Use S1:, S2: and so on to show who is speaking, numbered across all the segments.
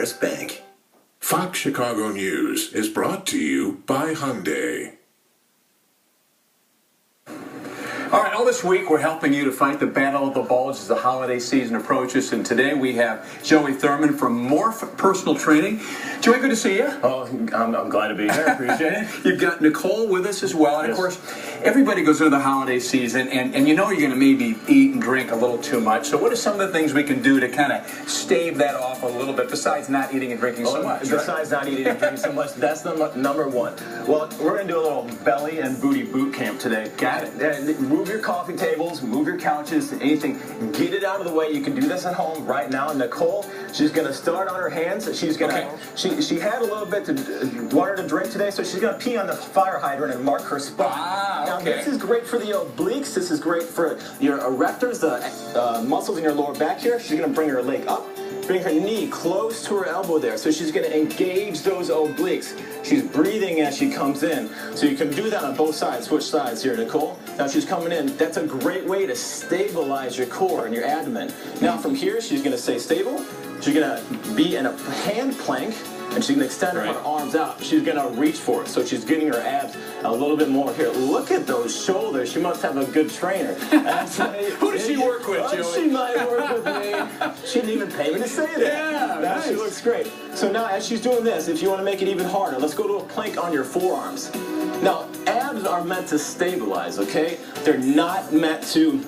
S1: Polaris Bank.
S2: Fox Chicago News is brought to you by Hyundai.
S3: All right, all this week we're helping you to fight the battle of the bulge as the holiday season approaches, and today we have Joey Thurman from Morph Personal Training. Joey, good to see you.
S4: Oh, I'm glad to be here. Appreciate it.
S3: You've got Nicole with us as well, and
S4: Yes.
S3: of course, everybody goes into the holiday season, and you know you're going to maybe eat and drink a little too much. So what are some of the things we can do to kind of stave that off a little bit, besides not eating and drinking so much?
S4: Besides not eating and drinking so much, that's number one. Well, we're going to do a little belly and booty boot camp today.
S3: Got it.
S4: And move your coffee tables, move your couches, anything. Get it out of the way. You can do this at home right now. Nicole, she's going to start on her hands. She's going to.
S3: Okay.
S4: She had a little bit of water to drink today, so she's going to pee on the fire hydrant and mark her spot.
S3: Ah, okay.
S4: Now, this is great for the obliques. This is great for your erectors, the muscles in your lower back here. She's going to bring her leg up. Bring her knee close to her elbow there. So she's going to engage those obliques. She's breathing as she comes in. So you can do that on both sides. Switch sides here, Nicole. Now she's coming in. That's a great way to stabilize your core and your abdomen. Now from here, she's going to stay stable. She's going to be in a hand plank. And she's going to extend her arms out. She's going to reach for it. So she's getting her abs a little bit more here. Look at those shoulders. She must have a good trainer.
S3: Who does she work with, Joey?
S4: She might work with me. She didn't even pay me to say that.
S3: Yeah, nice.
S4: She looks great. So now as she's doing this, if you want to make it even harder, let's go to a plank on your forearms. Now, abs are meant to stabilize, okay? They're not meant to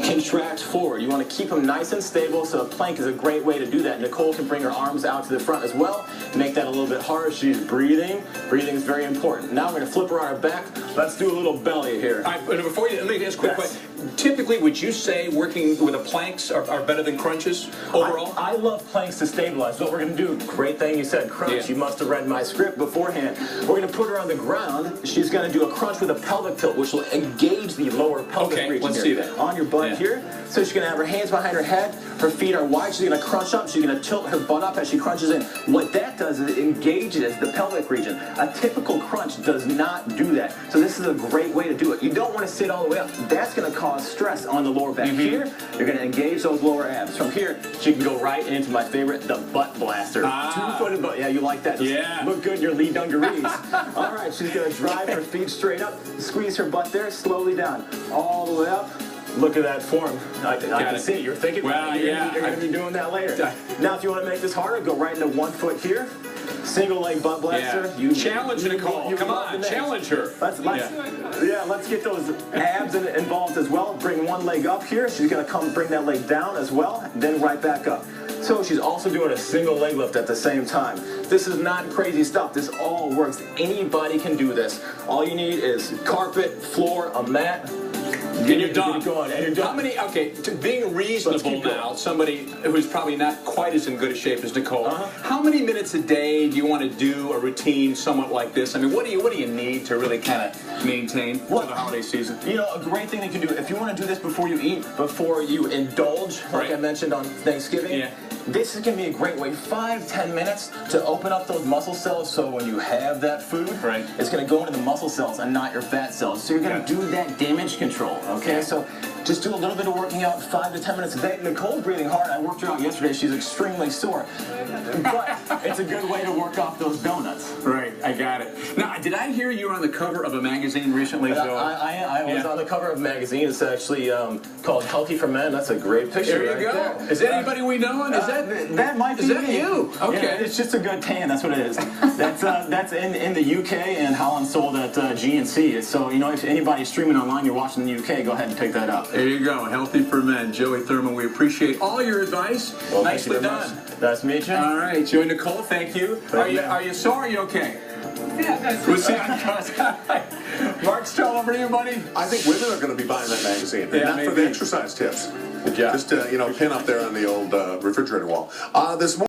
S4: contract forward. You want to keep them nice and stable, so a plank is a great way to do that. Nicole can bring her arms out to the front as well, make that a little bit harder. She's breathing. Breathing is very important. Now we're going to flip her on her back. Let's do a little belly here.
S3: All right, but before you, let me ask a quick question. Typically, would you say working with the planks are better than crunches overall?
S4: I love planks to stabilize. What we're going to do, great thing you said, crunch.
S3: Yeah.
S4: You must have read my script beforehand. We're going to put her on the ground. She's going to do a crunch with a pelvic tilt, which will engage the lower pelvic region.
S3: Let's see that.
S4: On your butt here. So she's going to have her hands behind her head. Her feet are wide. She's going to crunch up. She's going to tilt her butt up as she crunches in. What that does is it engages the pelvic region. A typical crunch does not do that. So this is a great way to do it. You don't want to sit all the way up. That's going to cause stress on the lower back. Here, you're going to engage those lower abs. From here, she can go right into my favorite, the butt blaster. Two-footed butt. Yeah, you like that. Just look good in your lead dungarees. All right, she's going to drive her feet straight up, squeeze her butt there, slowly down, all the way up. Look at that form. I can see it. You're thinking about it. You're going to be doing that later. Now, if you want to make this harder, go right into 1 foot here. Single leg butt blaster.
S3: Yeah. Challenge Nicole. Come on, challenge her.
S4: Let's get those abs involved as well. Bring one leg up here. She's going to come bring that leg down as well, then right back up. So she's also doing a single leg lift at the same time. This is not crazy stuff. This all works. Anybody can do this. All you need is carpet, floor, a mat.
S3: And you're done. How many, to being reasonable now, somebody who's probably not quite as in good a shape as Nicole, how many minutes a day do you want to do a routine somewhat like this? I mean, what do you need to really kind of maintain for the holiday season?
S4: You know, a great thing that you can do, if you want to do this before you eat, before you indulge, like I mentioned on Thanksgiving, this is going to be a great way, 5-10 minutes to open up those muscle cells, so when you have that food, it's going to go into the muscle cells and not your fat cells. So you're going to do that damage control, okay? So just do a little bit of working out, 5 to 10 minutes a day. Nicole's breathing hard. I worked her out yesterday. She's extremely sore. But it's a good way to work off those donuts.
S3: Right, I got it. Now, did I hear you were on the cover of a magazine recently?
S4: I was on the cover of a magazine. It's actually called Healthy for Men. That's a great picture.
S3: There you go.
S4: There.
S3: Is that anybody we know?
S4: That might be
S3: Is that you? Okay.
S4: Yeah, it's just a good tan. That's what it is. That's in the UK and Holland sold at GNC. So, you know, if anybody's streaming online, you're watching in the UK, go ahead and pick that up.
S3: There you go. Healthy for Men. Joey Thurman, we appreciate all your advice.
S4: Well,
S3: nicely done.
S4: Nice to meet you.
S3: All right. Joey, Nicole, thank you. Are you sore? Are you okay?
S5: Yeah,
S3: we'll see on cut. Mark, tell over to you, buddy.
S6: I think women are going to be buying that magazine, and not
S3: maybe.
S6: for the exercise tips.
S3: Good job.
S6: Just, pin up there on the old refrigerator wall. This morning.